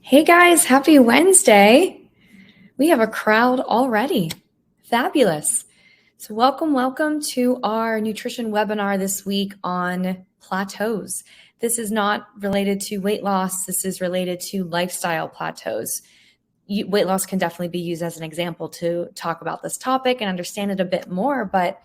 Hey guys, happy Wednesday. We have a crowd already. Fabulous. So welcome to our nutrition webinar this week on plateaus. This is not related to weight loss. This is related to lifestyle plateaus. Weight loss can definitely be used as an example to talk about this topic and understand it a bit more. But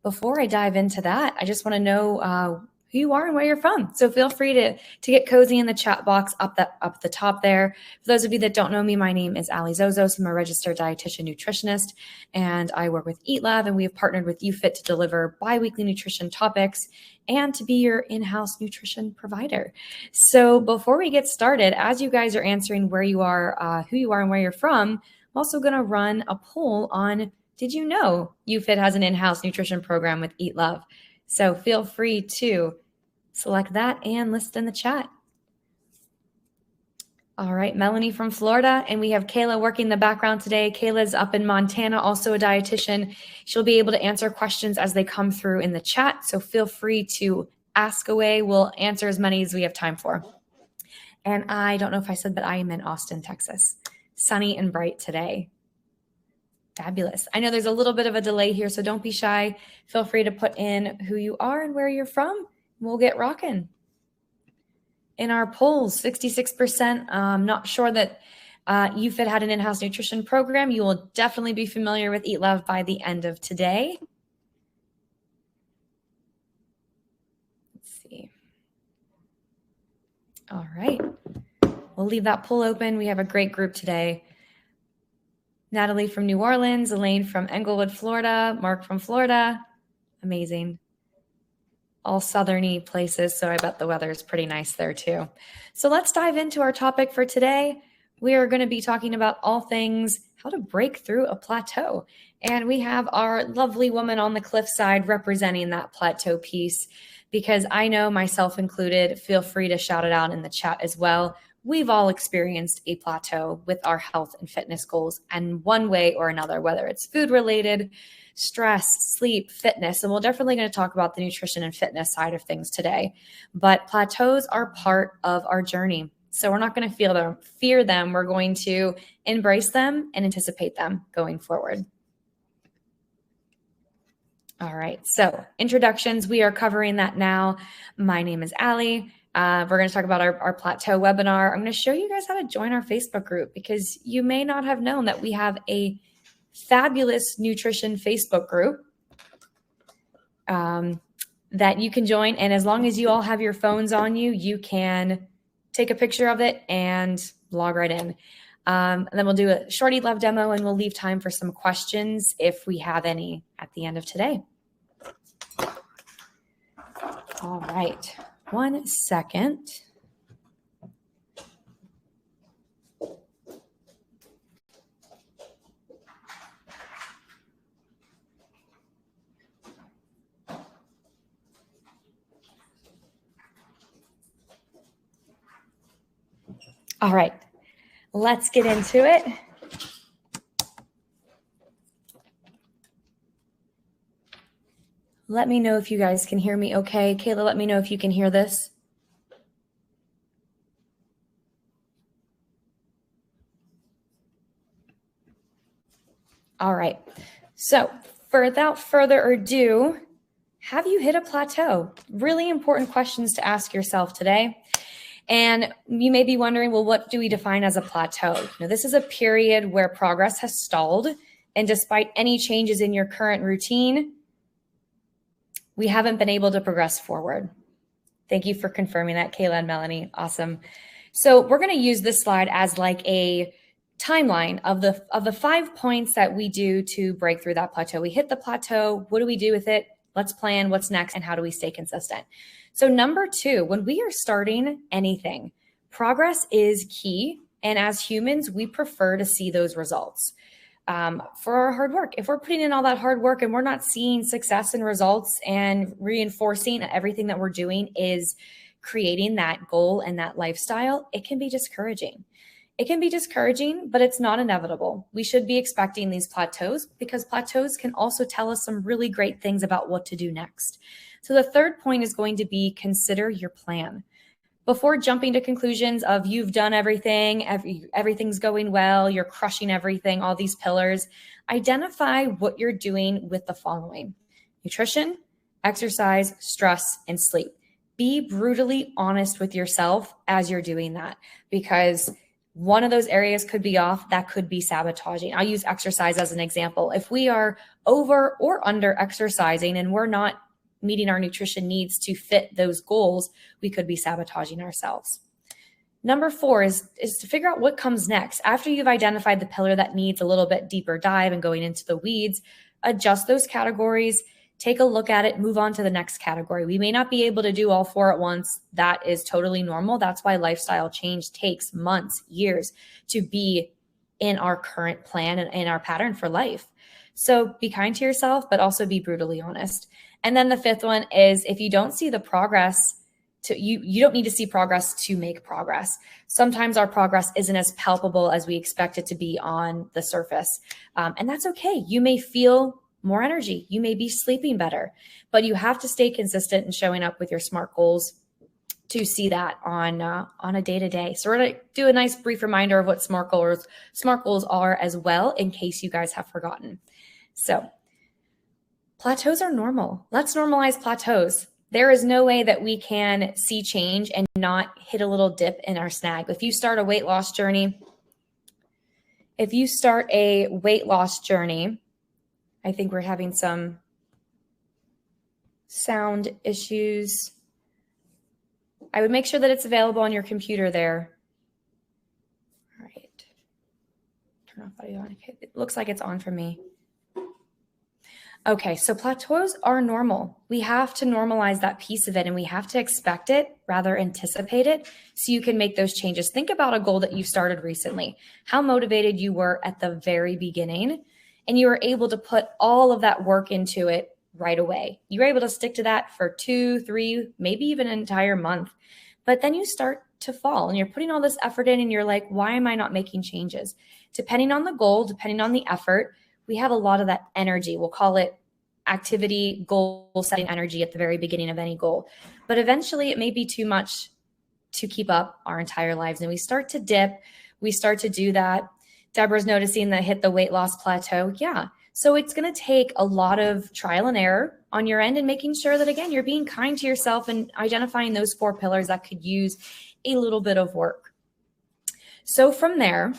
before I dive into that, I just want to know who you are and where you're from. So feel free to get cozy in the chat box up the top there. For those of you that don't know me, my name is Ale Zozos. I'm a registered dietitian nutritionist, and I work with EatLove, and we have partnered with YouFit to deliver bi-weekly nutrition topics and to be your in-house nutrition provider. So before we get started, as you guys are answering where you are, who you are, and where you're from, I'm also going to run a poll on, did you know YouFit has an in-house nutrition program with EatLove? So feel free to select that and list in the chat. All right, Melanie from Florida, and we have Kayla working the background today. Kayla's up in Montana, also a dietitian. She'll be able to answer questions as they come through in the chat, so feel free to ask away. We'll answer as many as we have time for. And I don't know if I said, but I am in Austin, Texas. Sunny and bright today. Fabulous. I know there's a little bit of a delay here, so don't be shy. Feel free to put in who you are and where you're from. We'll get rocking. In our polls, 66%. Not sure that YouFit had an in-house nutrition program. You will definitely be familiar with EatLove by the end of today. Let's see. All right. We'll leave that poll open. We have a great group today. Natalie from New Orleans, Elaine from Englewood, Florida, Mark from Florida. Amazing. All southerny places, so I bet the weather is pretty nice there too. So let's dive into our topic for today. We are going to be talking about all things how to break through a plateau. And we have our lovely woman on the cliffside representing that plateau piece, because I know, myself included, feel free to shout it out in the chat as well. We've all experienced a plateau with our health and fitness goals in one way or another, whether it's food related, stress, sleep, fitness. And we're definitely going to talk about the nutrition and fitness side of things today. But plateaus are part of our journey. So we're not going to fear them. We're going to embrace them and anticipate them going forward. All right. So introductions, we are covering that now. My name is Ali. We're going to talk about our plateau webinar. I'm going to show you guys how to join our Facebook group, because you may not have known that we have a fabulous nutrition Facebook group that you can join. And as long as you all have your phones on you, you can take a picture of it and log right in. And then we'll do a short EatLove demo, and we'll leave time for some questions if we have any at the end of today. All right. 1 second. All right, let's get into it. Let me know if you guys can hear me okay. Kayla, let me know if you can hear this. All right, so without further ado, have you hit a plateau? Really important questions to ask yourself today. And you may be wondering, well, what do we define as a plateau? Now, this is a period where progress has stalled, and despite any changes in your current routine, we haven't been able to progress forward. Thank you for confirming that, Kayla and Melanie. Awesome. So we're going to use this slide as like a timeline of the 5 points that we do to break through that plateau. We hit the plateau. What do we do with it? Let's plan what's next and how do we stay consistent. So number 2, when we are starting anything, progress is key. And as humans, we prefer to see those results for our hard work. If we're putting in all that hard work and we're not seeing success and results and reinforcing everything that we're doing is creating that goal and that lifestyle, it can be discouraging. It can be discouraging, but it's not inevitable. We should be expecting these plateaus, because plateaus can also tell us some really great things about what to do next. So the third point is going to be consider your plan. before jumping to conclusions of you've done everything, everything's going well, you're crushing everything, all these pillars, identify what you're doing with the following: nutrition, exercise, stress, and sleep. Be brutally honest with yourself as you're doing that, because one of those areas could be off. That could be sabotaging. I'll use exercise as an example. If we are over or under exercising and we're not meeting our nutrition needs to fit those goals, we could be sabotaging ourselves. Number 4 is to figure out what comes next. After you've identified the pillar that needs a little bit deeper dive and going into the weeds, adjust those categories, take a look at it, move on to the next category. We may not be able to do all 4 at once. That is totally normal. That's why lifestyle change takes months, years to be in our current plan and in our pattern for life. So be kind to yourself, but also be brutally honest. And then the 5th one is, if you don't see the progress, you don't need to see progress to make progress. Sometimes our progress isn't as palpable as we expect it to be on the surface. And that's okay. You may feel more energy. You may be sleeping better, but you have to stay consistent and showing up with your SMART goals to see that on a day-to-day. So we're going to do a nice brief reminder of what SMART goals are as well, in case you guys have forgotten. So plateaus are normal. Let's normalize plateaus. There is no way that we can see change and not hit a little dip in our snag. If you start a weight loss journey, I think we're having some sound issues. I would make sure that it's available on your computer there. All right. Turn off audio on. Okay. It looks like it's on for me. Okay, so plateaus are normal. We have to normalize that piece of it, and we have to expect it, rather anticipate it, so you can make those changes. Think about a goal that you started recently, how motivated you were at the very beginning, and you were able to put all of that work into it right away. You were able to stick to that for 2, 3, maybe even an entire month. But then you start to fall, and you're putting all this effort in, and you're like, why am I not making changes? Depending on the goal, depending on the effort, we have a lot of that energy. We'll call it activity, goal setting energy at the very beginning of any goal. But eventually it may be too much to keep up our entire lives. And we start to dip. We start to do that. Deborah's noticing that hit the weight loss plateau. Yeah. So it's going to take a lot of trial and error on your end, and making sure that, again, you're being kind to yourself and identifying those 4 pillars that could use a little bit of work. So from there,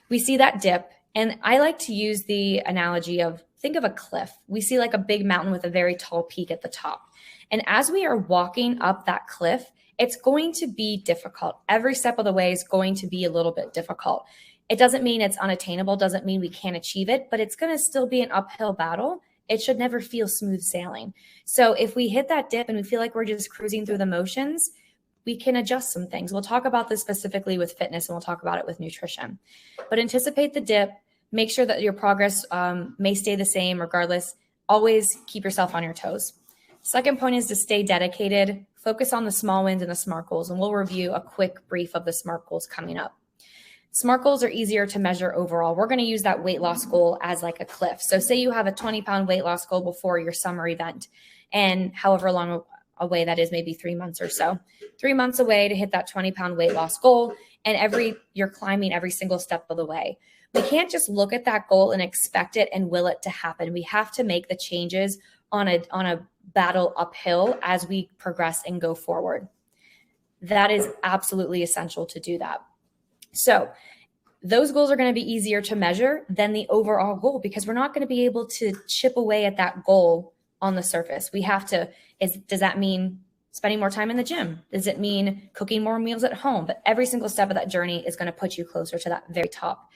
we see that dip. And I like to use the analogy of, think of a cliff. We see like a big mountain with a very tall peak at the top. And as we are walking up that cliff, it's going to be difficult. Every step of the way is going to be a little bit difficult. It doesn't mean it's unattainable, doesn't mean we can't achieve it, but it's going to still be an uphill battle. It should never feel smooth sailing. So if we hit that dip and we feel like we're just cruising through the motions, we can adjust some things. We'll talk about this specifically with fitness, and we'll talk about it with nutrition. But anticipate the dip. Make sure that your progress may stay the same regardless. Always keep yourself on your toes. Second point is to stay dedicated. Focus on the small wins and the SMART goals, and we'll review a quick brief of the SMART goals coming up. SMART goals are easier to measure overall. We're going to use that weight loss goal as like a cliff. So say you have a 20-pound weight loss goal before your summer event, and however long away that is, maybe 3 months or so. 3 months away to hit that 20-pound weight loss goal, and you're climbing every single step of the way. We can't just look at that goal and expect it and will it to happen. We have to make the changes on a battle uphill as we progress and go forward. That is absolutely essential to do that. So those goals are going to be easier to measure than the overall goal, because we're not going to be able to chip away at that goal on the surface. We have to, does that mean spending more time in the gym? Does it mean cooking more meals at home? But every single step of that journey is going to put you closer to that very top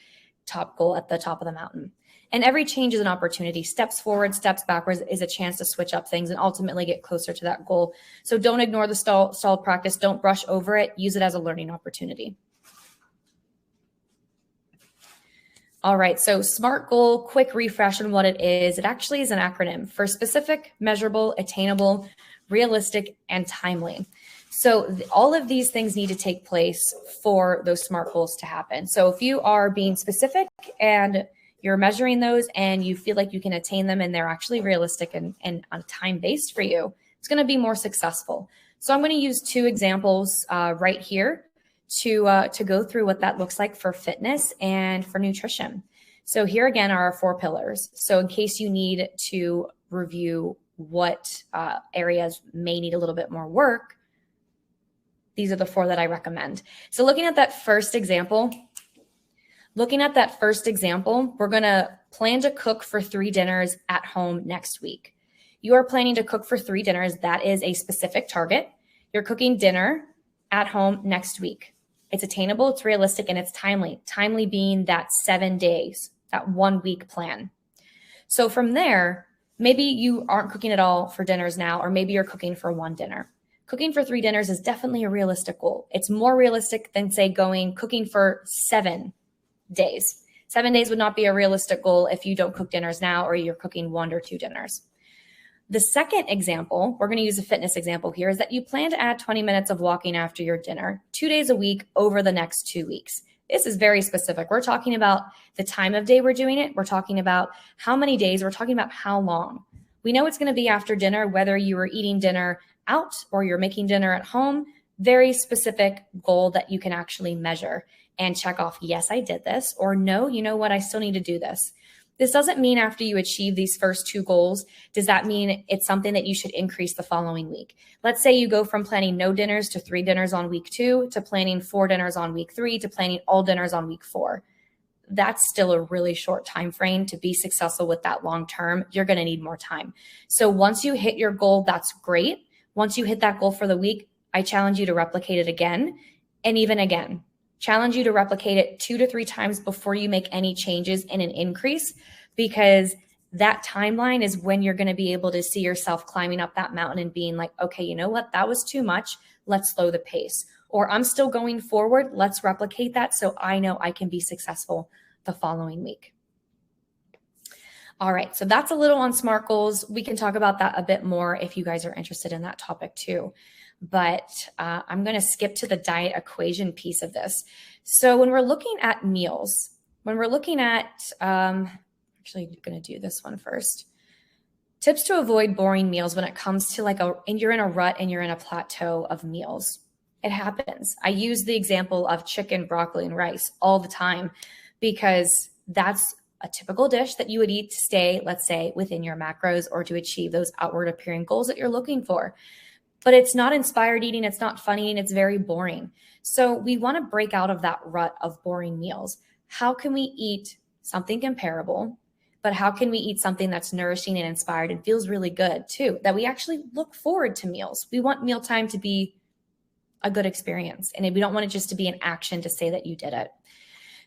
goal at the top of the mountain. And every change is an opportunity. Steps forward, steps backwards is a chance to switch up things and ultimately get closer to that goal. So don't ignore the stalled practice. Don't brush over it. Use it as a learning opportunity. All right, so SMART goal, quick refresh on what it is. It actually is an acronym for specific, measurable, attainable, realistic, and timely. So all of these things need to take place for those SMART goals to happen. So if you are being specific and you're measuring those and you feel like you can attain them and they're actually realistic and on time-based for you, it's going to be more successful. So I'm going to use two examples right here to go through what that looks like for fitness and for nutrition. So here again are our 4 pillars. So in case you need to review what areas may need a little bit more work, these are the 4 that I recommend. So looking at that first example, we're going to plan to cook for 3 dinners at home next week. You are planning to cook for 3 dinners. That is a specific target. You're cooking dinner at home next week. It's attainable, it's realistic, and it's timely. Timely being that 7 days, that 1 week plan. So from there, maybe you aren't cooking at all for dinners now, or maybe you're cooking for 1 dinner. Cooking for 3 dinners is definitely a realistic goal. It's more realistic than, say, cooking for 7 days. 7 days would not be a realistic goal if you don't cook dinners now or you're cooking 1 or 2 dinners. The second example, we're going to use a fitness example here, is that you plan to add 20 minutes of walking after your dinner 2 days a week over the next 2 weeks. This is very specific. We're talking about the time of day we're doing it. We're talking about how many days. We're talking about how long. We know it's going to be after dinner, whether you are eating dinner out or you're making dinner at home. Very specific goal that you can actually measure and check off, yes, I did this, or no, you know what, I still need to do this. This doesn't mean after you achieve these first 2 goals, does that mean it's something that you should increase the following week? Let's say you go from planning no dinners to 3 dinners on week 2 to planning 4 dinners on week 3 to planning all dinners on week 4. That's still a really short time frame. To be successful with that long term, you're going to need more time. So once you hit your goal, that's great. Once you hit that goal for the week, I challenge you to replicate it again and even again. Challenge you to replicate it 2 to 3 times before you make any changes in an increase, because that timeline is when you're going to be able to see yourself climbing up that mountain and being like, okay, you know what? That was too much. Let's slow the pace. Or I'm still going forward. Let's replicate that so I know I can be successful the following week. All right, so that's a little on SMART goals. We can talk about that a bit more if you guys are interested in that topic too. But I'm going to skip to the diet equation piece of this. So when we're looking at meals, actually going to do this one first. Tips to avoid boring meals when it comes to and you're in a rut and you're in a plateau of meals. It happens. I use the example of chicken, broccoli, and rice all the time because that's a typical dish that you would eat to stay, let's say, within your macros or to achieve those outward appearing goals that you're looking for. But it's not inspired eating, it's not fun eating, it's very boring. So we want to break out of that rut of boring meals. How can we eat something comparable, but how can we eat something that's nourishing and inspired and feels really good too, that we actually look forward to meals? We want mealtime to be a good experience, and we don't want it just to be an action to say that you did it.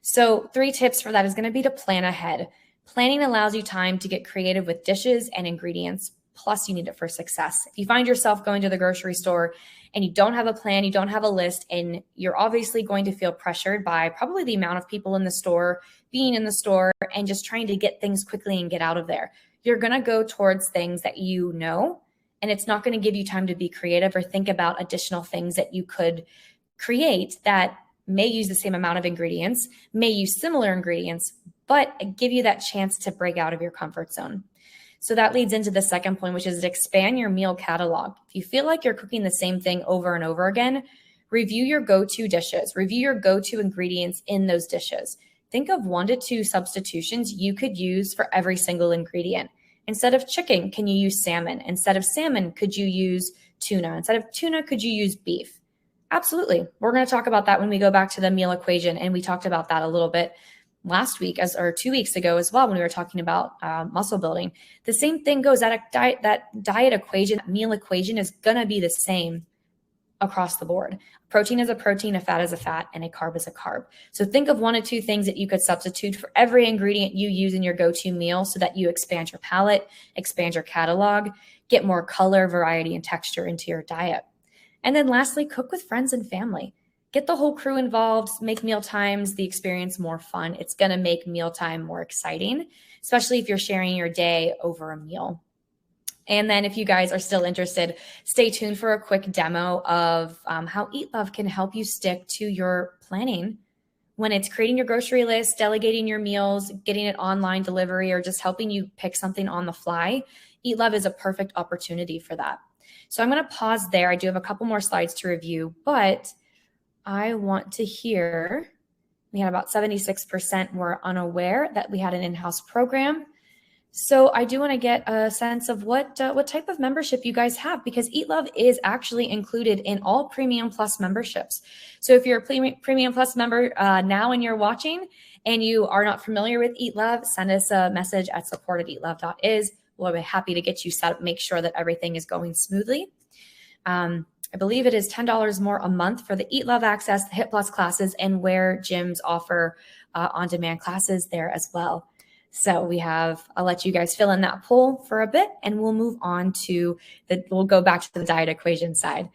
So 3 tips for that is going to be to plan ahead. Planning allows you time to get creative with dishes and ingredients. Plus, you need it for success. If you find yourself going to the grocery store and you don't have a plan, you don't have a list, and you're obviously going to feel pressured by probably the amount of people in the store, being in the store, and just trying to get things quickly and get out of there. You're going to go towards things that you know, and it's not going to give you time to be creative or think about additional things that you could create that may use the same amount of ingredients, may use similar ingredients, but give you that chance to break out of your comfort zone. So that leads into the second point, which is to expand your meal catalog. If you feel like you're cooking the same thing over and over again, review your go-to dishes, review your go-to ingredients in those dishes. Think of 1 to 2 substitutions you could use for every single ingredient. Instead of chicken, can you use salmon? Instead of salmon, could you use tuna? Instead of tuna, could you use beef? Absolutely. We're going to talk about that when we go back to the meal equation. And we talked about that a little bit last week or 2 weeks ago as well when we were talking about muscle building. The same thing goes, that diet equation, meal equation is going to be the same across the board. Protein is a protein, a fat is a fat, and a carb is a carb. So think of 1 to 2 things that you could substitute for every ingredient you use in your go-to meal so that you expand your palate, expand your catalog, get more color, variety, and texture into your diet. And then lastly, cook with friends and family. Get the whole crew involved, make meal times, the experience more fun. It's going to make mealtime more exciting, especially if you're sharing your day over a meal. And then if you guys are still interested, stay tuned for a quick demo of how EatLove can help you stick to your planning when it's creating your grocery list, delegating your meals, getting it online delivery, or just helping you pick something on the fly. EatLove is a perfect opportunity for that. So I'm going to pause there. I do have a couple more slides to review, but I want to hear, we had about 76% were unaware that we had an in-house program. So I do want to get a sense of what type of membership you guys have, because EatLove is actually included in all Premium Plus memberships. So if you're a Premium Plus member now and you're watching and you are not familiar with EatLove, send us a message at support@eatlove.is. We'll be happy to get you set up, make sure that everything is going smoothly. I believe it is $10 more a month for the EatLove access, the HIT Plus classes, and where gyms offer on-demand classes there as well. So I'll let you guys fill in that poll for a bit, and we'll move on to we'll go back to the diet equation side.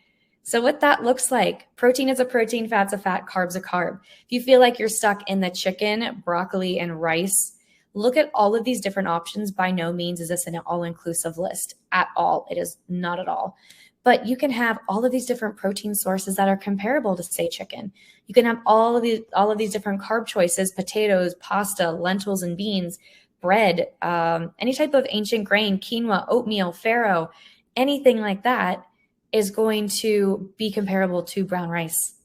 So what that looks like: protein is a protein, fat's a fat, carb's a carb. If you feel like you're stuck in the chicken, broccoli, and rice, look at all of these different options. By no means is this an all-inclusive list at all. It is not at all. But you can have all of these different protein sources that are comparable to, say, chicken. You can have all of these different carb choices: potatoes, pasta, lentils and beans, bread, any type of ancient grain, quinoa, oatmeal, farro, anything like that is going to be comparable to brown rice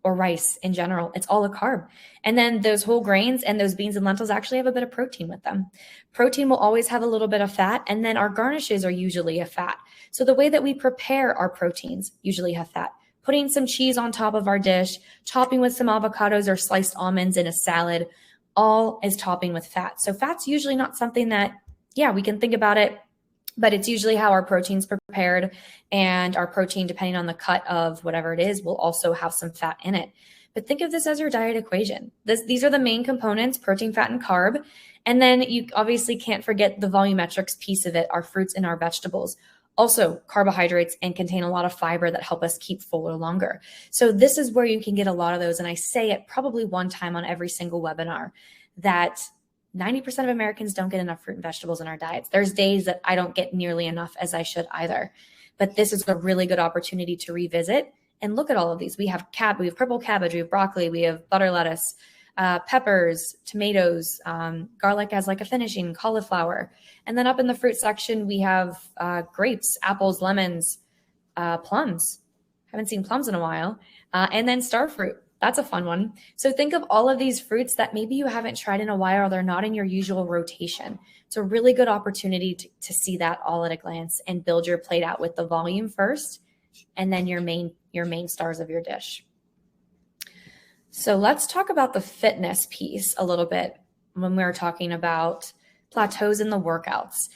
or rice in general. It's all a carb. And then those whole grains and those beans and lentils actually have a bit of protein with them. Protein will always have a little bit of fat, and then our garnishes are usually a fat. So the way that we prepare our proteins usually have fat. Putting some cheese on top of our dish, topping with some avocados or sliced almonds in a salad, all is topping with fat. So fat's usually not something that, we can think about it, but it's usually how our protein's prepared, and our protein, depending on the cut of whatever it is, will also have some fat in it. But think of this as your diet equation. These are the main components: protein, fat, and carb. And then you obviously can't forget the volumetrics piece of it, our fruits and our vegetables. Also carbohydrates, and contain a lot of fiber that help us keep fuller longer. So this is where you can get a lot of those. And I say it probably one time on every single webinar that 90% of Americans don't get enough fruit and vegetables in our diets. There's days that I don't get nearly enough as I should either. But this is a really good opportunity to revisit and look at all of these. We have purple cabbage, we have broccoli, we have butter lettuce, peppers, tomatoes, garlic as like a finishing, cauliflower. And then up in the fruit section, we have grapes, apples, lemons, plums. Haven't seen plums in a while. And then star fruit. That's a fun one. So think of all of these fruits that maybe you haven't tried in a while, or they're not in your usual rotation. It's a really good opportunity to see that all at a glance and build your plate out with the volume first, and then your main stars of your dish. So let's talk about the fitness piece a little bit when we're talking about plateaus in the workouts.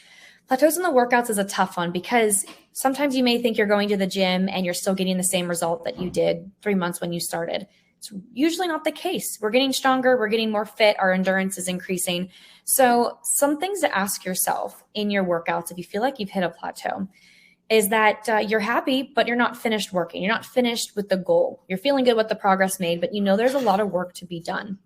Plateaus in the workouts is a tough one, because sometimes you may think you're going to the gym and you're still getting the same result that you did 3 months when you started. It's usually not the case. We're getting stronger. We're getting more fit. Our endurance is increasing. So some things to ask yourself in your workouts, if you feel like you've hit a plateau, is that you're happy, but you're not finished working. You're not finished with the goal. You're feeling good with the progress made, but you know there's a lot of work to be done.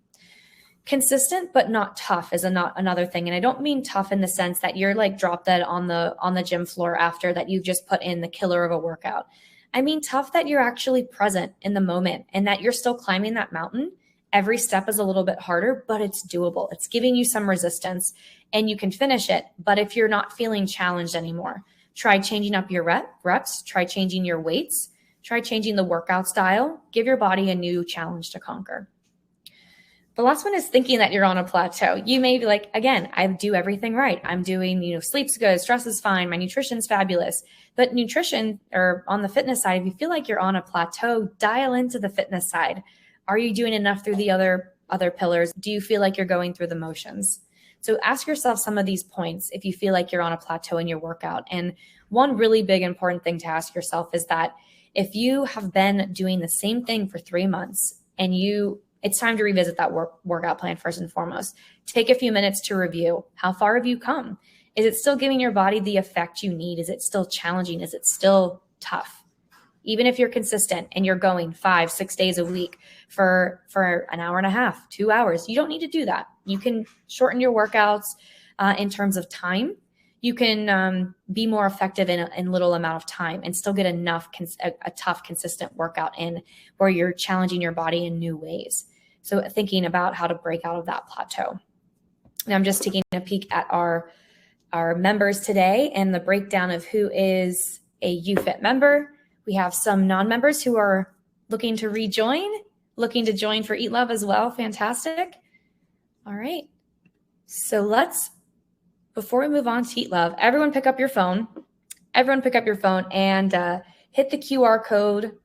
Consistent but not tough is another thing. And I don't mean tough in the sense that you're like drop dead on the gym floor after that you've just put in the killer of a workout. I mean tough that you're actually present in the moment and that you're still climbing that mountain. Every step is a little bit harder, but it's doable. It's giving you some resistance and you can finish it. But if you're not feeling challenged anymore, try changing up your reps, try changing your weights, try changing the workout style, give your body a new challenge to conquer. The last one is thinking that you're on a plateau. You may be like, again, I do everything right. I'm doing, sleep's good, stress is fine, my nutrition's fabulous. But nutrition, or on the fitness side, if you feel like you're on a plateau, dial into the fitness side. Are you doing enough through the other pillars? Do you feel like you're going through the motions? So ask yourself some of these points if you feel like you're on a plateau in your workout. And one really big important thing to ask yourself is that if you have been doing the same thing for 3 months and it's time to revisit that workout plan first and foremost. Take a few minutes to review. How far have you come? Is it still giving your body the effect you need? Is it still challenging? Is it still tough? Even if you're consistent and you're going 5-6 days a week for an hour and a half, 2 hours, you don't need to do that. You can shorten your workouts in terms of time. You can be more effective in little amount of time and still get enough a tough, consistent workout in where you're challenging your body in new ways. So thinking about how to break out of that plateau. And I'm just taking a peek at our members today and the breakdown of who is a UFit member. We have some non-members who are looking to rejoin, looking to join for EatLove as well. Fantastic. All right. So before we move on to EatLove, everyone pick up your phone. Everyone pick up your phone and hit the QR code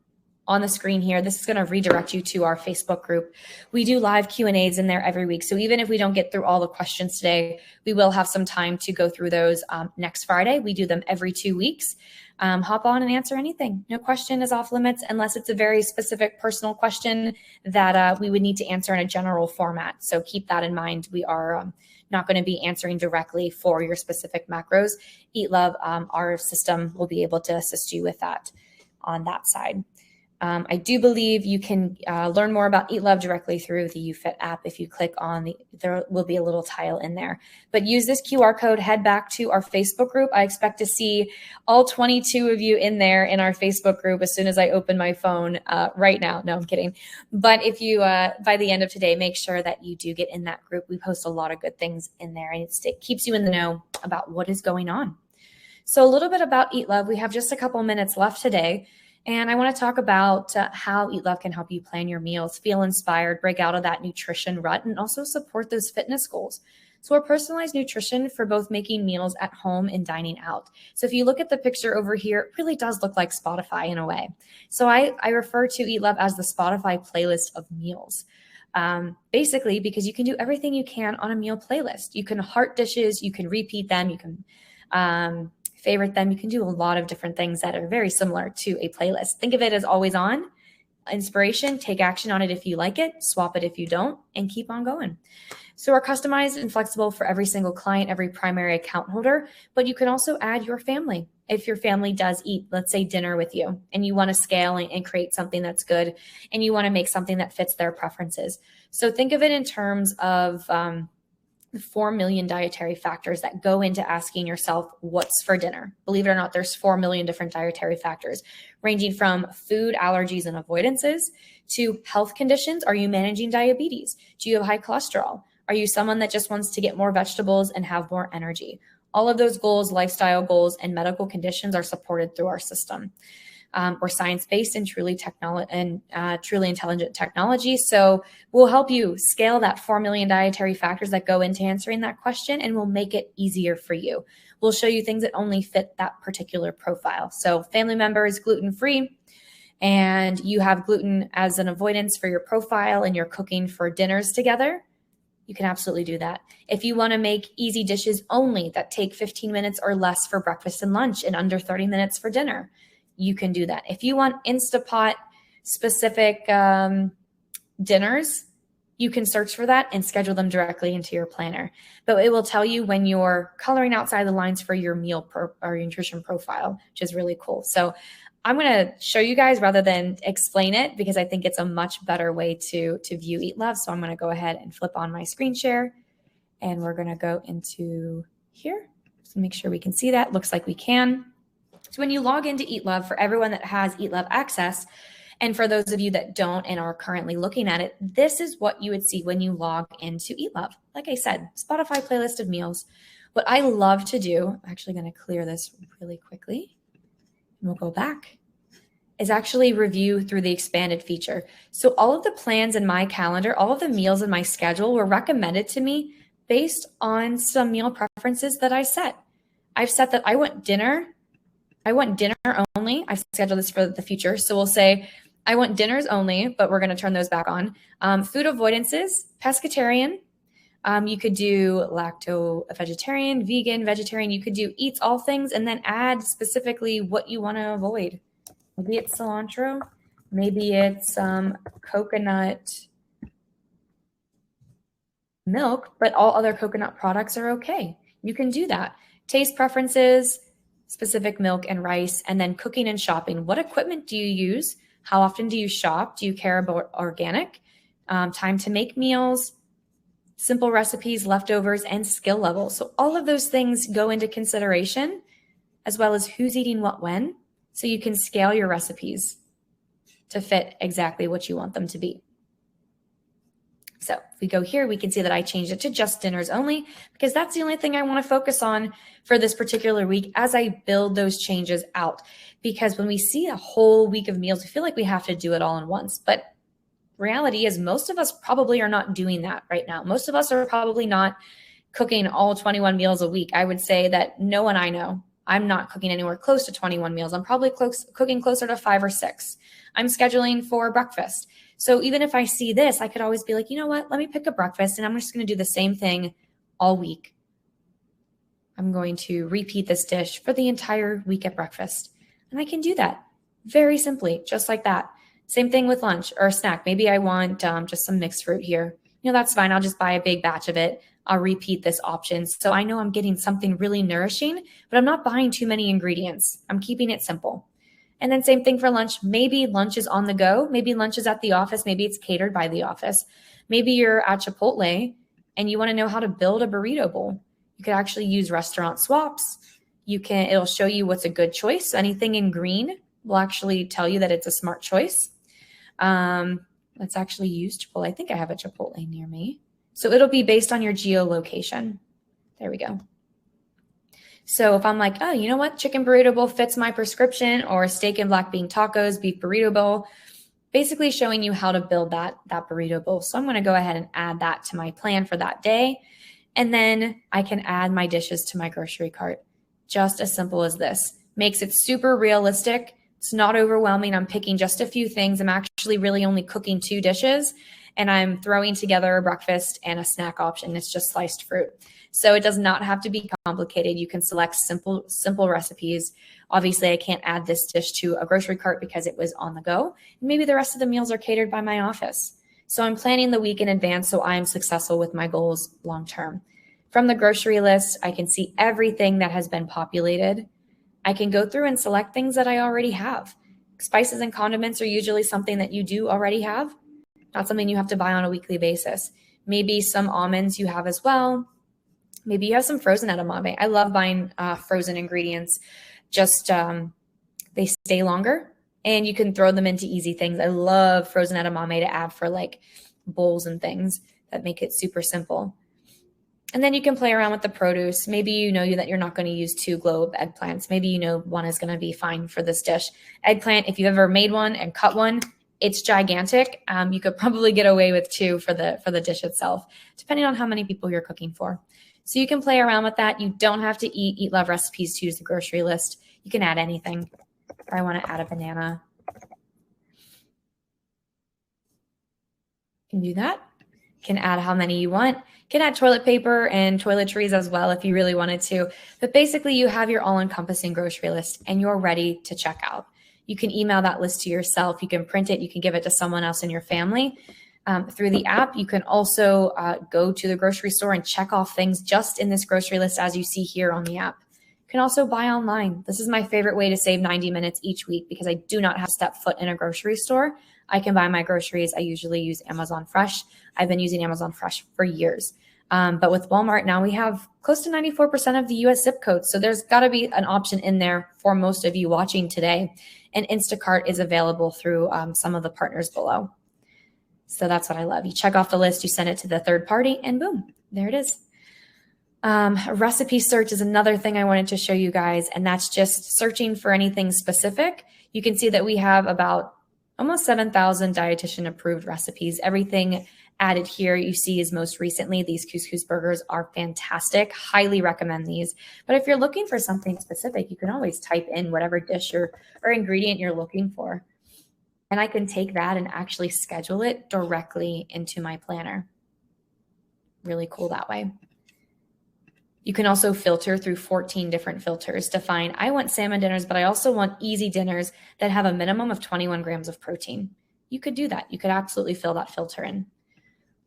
on the screen here. This is going to redirect you to our Facebook group. We do live Q&As in there every week. So even if we don't get through all the questions today, we will have some time to go through those next Friday. We do them every 2 weeks. Hop on and answer anything. No question is off limits unless it's a very specific personal question that we would need to answer in a general format. So keep that in mind. We are not going to be answering directly for your specific macros. EatLove, our system, will be able to assist you with that on that side. I do believe you can learn more about EatLove directly through the UFit app. If you click on there will be a little tile in there. But use this QR code, head back to our Facebook group. I expect to see all 22 of you in there in our Facebook group as soon as I open my phone right now. No, I'm kidding. But if you, by the end of today, make sure that you do get in that group. We post a lot of good things in there, and it keeps you in the know about what is going on. So a little bit about EatLove. We have just a couple minutes left today. And I want to talk about how EatLove can help you plan your meals, feel inspired, break out of that nutrition rut, and also support those fitness goals. So we're personalized nutrition for both making meals at home and dining out. So if you look at the picture over here, it really does look like Spotify in a way. So I refer to EatLove as the Spotify playlist of meals. Basically, because you can do everything you can on a meal playlist. You can heart dishes, you can repeat them, you can favorite them. You can do a lot of different things that are very similar to a playlist. Think of it as always on inspiration. Take action on it if you like it, swap it if you don't, and keep on going. So we're customized and flexible for every single client, every primary account holder, but you can also add your family. If your family does eat, let's say, dinner with you, and you want to scale and create something that's good, and you want to make something that fits their preferences. So think of it in terms of 4 million dietary factors that go into asking yourself what's for dinner. Believe it or not, there's 4 million different dietary factors, ranging from food allergies and avoidances to health conditions. Are you managing diabetes? Do you have high cholesterol? Are you someone that just wants to get more vegetables and have more energy? All of those goals, lifestyle goals, and medical conditions are supported through our system. We're science-based and truly intelligent technology. So we'll help you scale that 4 million dietary factors that go into answering that question, and we'll make it easier for you. We'll show you things that only fit that particular profile. So family member is gluten-free, and you have gluten as an avoidance for your profile, and you're cooking for dinners together, you can absolutely do that. If you want to make easy dishes only that take 15 minutes or less for breakfast and lunch and under 30 minutes for dinner, you can do that. If you want Instapot specific dinners, you can search for that and schedule them directly into your planner. But it will tell you when you're coloring outside the lines for your meal or your nutrition profile, which is really cool. So I'm going to show you guys rather than explain it, because I think it's a much better way to view EatLove. So I'm going to go ahead and flip on my screen share, and we're going to go into here. So make sure we can see that. Looks like we can. So when you log into EatLove, for everyone that has EatLove access, and for those of you that don't and are currently looking at it, this is what you would see when you log into EatLove. Like I said, Spotify playlist of meals. What I love to do, I'm actually going to clear this really quickly, and we'll go back, is actually review through the expanded feature. So all of the plans in my calendar, all of the meals in my schedule were recommended to me based on some meal preferences that I set. I've set that I want dinner only. I've scheduled this for the future. So we'll say I want dinners only, but we're going to turn those back on. Food avoidances, pescatarian. You could do lacto-vegetarian, vegan, vegetarian. You could do eats all things and then add specifically what you want to avoid. Maybe it's cilantro. Maybe it's coconut milk, but all other coconut products are okay. You can do that. Taste preferences, specific milk and rice, and then cooking and shopping. What equipment do you use? How often do you shop? Do you care about organic? Time to make meals, simple recipes, leftovers, and skill level. So all of those things go into consideration, as well as who's eating what when, so you can scale your recipes to fit exactly what you want them to be. So if we go here, we can see that I changed it to just dinners only because that's the only thing I want to focus on for this particular week as I build those changes out. Because when we see a whole week of meals, we feel like we have to do it all in once. But reality is most of us probably are not doing that right now. Most of us are probably not cooking all 21 meals a week. I would say that no one I know, I'm not cooking anywhere close to 21 meals. I'm probably cooking closer to 5 or 6. I'm scheduling for breakfast. So even if I see this, I could always be like, you know what, let me pick a breakfast and I'm just going to do the same thing all week. I'm going to repeat this dish for the entire week at breakfast. And I can do that very simply, just like that. Same thing with lunch or snack. Maybe I want just some mixed fruit here. That's fine. I'll just buy a big batch of it. I'll repeat this option. So I know I'm getting something really nourishing, but I'm not buying too many ingredients. I'm keeping it simple. And then same thing for lunch. Maybe lunch is on the go. Maybe lunch is at the office. Maybe it's catered by the office. Maybe you're at Chipotle and you want to know how to build a burrito bowl. You could actually use restaurant swaps. It'll show you what's a good choice. Anything in green will actually tell you that it's a smart choice. Let's actually use Chipotle. I think I have a Chipotle near me. So it'll be based on your geolocation. There we go. So if I'm like, oh, you know what? Chicken burrito bowl fits my prescription, or steak and black bean tacos, beef burrito bowl, basically showing you how to build that burrito bowl. So I'm going to go ahead and add that to my plan for that day. And then I can add my dishes to my grocery cart. Just as simple as this. Makes it super realistic. It's not overwhelming. I'm picking just a few things. I'm actually really only cooking 2 dishes, and I'm throwing together a breakfast and a snack option. It's just sliced fruit. So it does not have to be complicated. You can select simple recipes. Obviously, I can't add this dish to a grocery cart because it was on the go. Maybe the rest of the meals are catered by my office. So I'm planning the week in advance so I am successful with my goals long term. From the grocery list, I can see everything that has been populated. I can go through and select things that I already have. Spices and condiments are usually something that you do already have, not something you have to buy on a weekly basis. Maybe some almonds you have as well. Maybe you have some frozen edamame. I love buying frozen ingredients. Just they stay longer and you can throw them into easy things. I love frozen edamame to add for like bowls and things that make it super simple. And then you can play around with the produce. Maybe you know that you're not going to use 2 globe eggplants. Maybe you know one is going to be fine for this dish. Eggplant, if you've ever made one and cut one, it's gigantic. You could probably get away with 2 for the dish itself, depending on how many people you're cooking for. So you can play around with that. You don't have to eat Love recipes to use the grocery list. You can add anything. If I want to add a banana, you can do that. You can add how many you want. You can add toilet paper and toiletries as well if you really wanted to. But basically, you have your all-encompassing grocery list and you're ready to check out. You can email that list to yourself. You can print it. You can give it to someone else in your family. Through the app, you can also go to the grocery store and check off things just in this grocery list as you see here on the app. You can also buy online. This is my favorite way to save 90 minutes each week because I do not have to step foot in a grocery store. I can buy my groceries. I usually use Amazon Fresh. I've been using Amazon Fresh for years. But with Walmart now, we have close to 94% of the US zip codes. So there's got to be an option in there for most of you watching today. And Instacart is available through some of the partners below. So that's what I love. You check off the list, you send it to the third party, and boom, there it is. Recipe search is another thing I wanted to show you guys, and that's just searching for anything specific. You can see that we have about almost 7,000 dietitian approved recipes. Everything added here you see is most recently. These couscous burgers are fantastic. Highly recommend these. But if you're looking for something specific, you can always type in whatever dish or ingredient you're looking for. And I can take that and actually schedule it directly into my planner. Really cool that way. You can also filter through 14 different filters to find, I want salmon dinners, but I also want easy dinners that have a minimum of 21 grams of protein. You could do that. You could absolutely fill that filter in.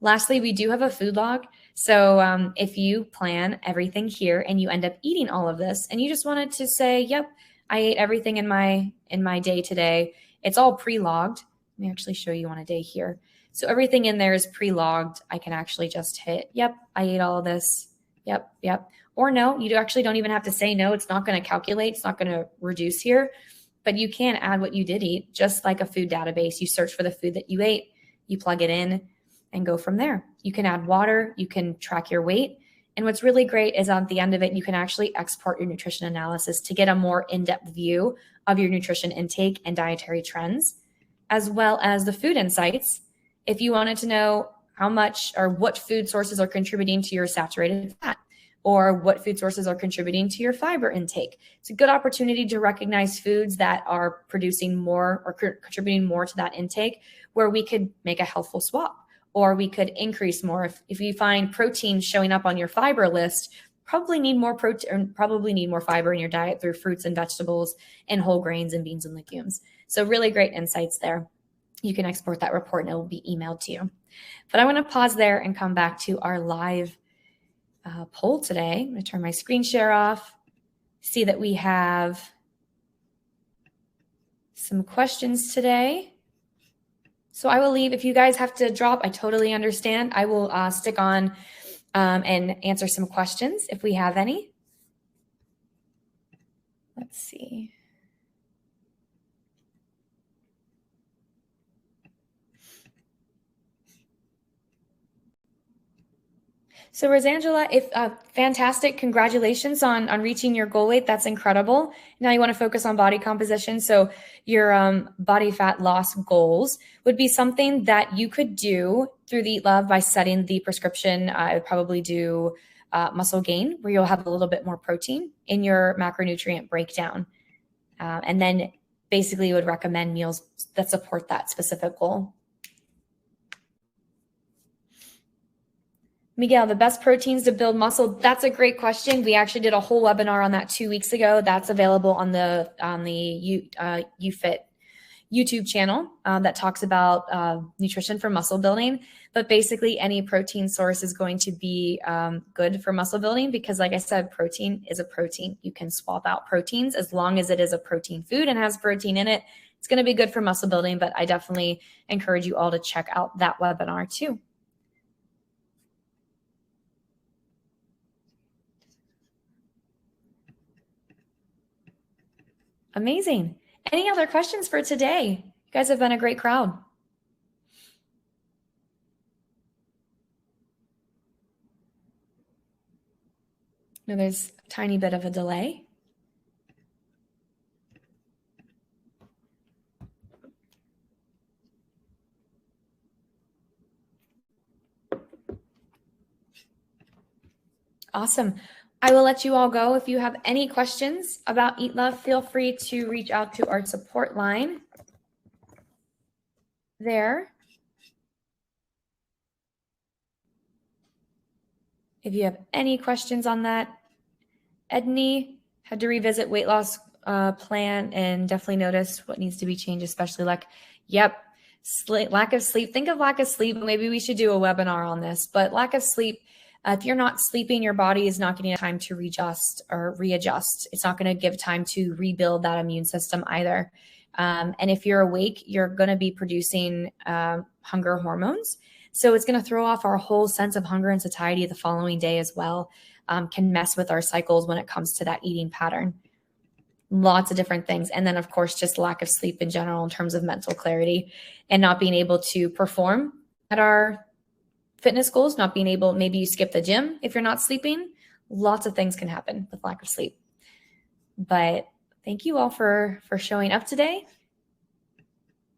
Lastly, we do have a food log. So if you plan everything here and you end up eating all of this and you just wanted to say, yep, I ate everything in my day today, it's all pre-logged. Let me actually show you on a day here. So everything in there is pre-logged. I can actually just hit, yep, I ate all of this. Yep, yep. Or no, you actually don't even have to say no. It's not going to calculate. It's not going to reduce here. But you can add what you did eat, just like a food database. You search for the food that you ate, you plug it in, and go from there. You can add water, you can track your weight. And what's really great is at the end of it, you can actually export your nutrition analysis to get a more in-depth view of your nutrition intake and dietary trends, as well as the food insights. If you wanted to know how much or what food sources are contributing to your saturated fat, or what food sources are contributing to your fiber intake, it's a good opportunity to recognize foods that are producing more or contributing more to that intake, where we could make a healthful swap, or we could increase more. If you find protein showing up on your fiber list, probably need more protein, probably need more fiber in your diet through fruits and vegetables and whole grains and beans and legumes. So really great insights there. You can export that report and it will be emailed to you. But I want to pause there and come back to our live poll today. I'm going to turn my screen share off. See that we have some questions today. So I will leave. If you guys have to drop, I totally understand. I will stick on and answer some questions if we have any. Let's see. So Rosangela, if fantastic, congratulations on reaching your goal weight. That's incredible. Now you want to focus on body composition. So your body fat loss goals would be something that you could do through the EatLove by setting the prescription. I would probably do muscle gain, where you'll have a little bit more protein in your macronutrient breakdown. And then basically would recommend meals that support that specific goal. Miguel, the best proteins to build muscle. That's a great question. We actually did a whole webinar on that 2 weeks ago. That's available on the UFit YouTube channel that talks about nutrition for muscle building. But basically, any protein source is going to be good for muscle building because, like I said, protein is a protein. You can swap out proteins as long as it is a protein food and has protein in it. It's going to be good for muscle building, but I definitely encourage you all to check out that webinar too. Amazing. Any other questions for today? You guys have been a great crowd. No, there's a tiny bit of a delay. Awesome. I will let you all go. If you have any questions about EatLove, feel free to reach out to our support line there. If you have any questions on that, Edney had to revisit weight loss plan and definitely notice what needs to be changed, especially lack of sleep. Think of lack of sleep. Maybe we should do a webinar on this, but lack of sleep. If you're not sleeping, your body is not getting time to readjust. It's not going to give time to rebuild that immune system either. And if you're awake, you're going to be producing hunger hormones. So it's going to throw off our whole sense of hunger and satiety the following day as well. Can mess with our cycles when it comes to that eating pattern. Lots of different things. And then, of course, just lack of sleep in general in terms of mental clarity and not being able to perform at our fitness goals, not being able, maybe you skip the gym if you're not sleeping. Lots of things can happen with lack of sleep. But thank you all for showing up today.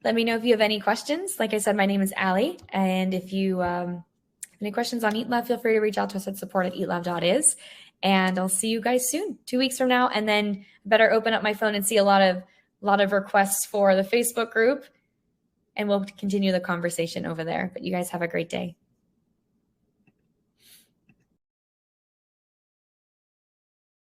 Let me know if you have any questions. Like I said, my name is Ali. And if you have any questions on EatLove, feel free to reach out to us at support@eatlove.is. And I'll see you guys soon, 2 weeks from now. And then better open up my phone and see a lot of requests for the Facebook group. And we'll continue the conversation over there. But you guys have a great day.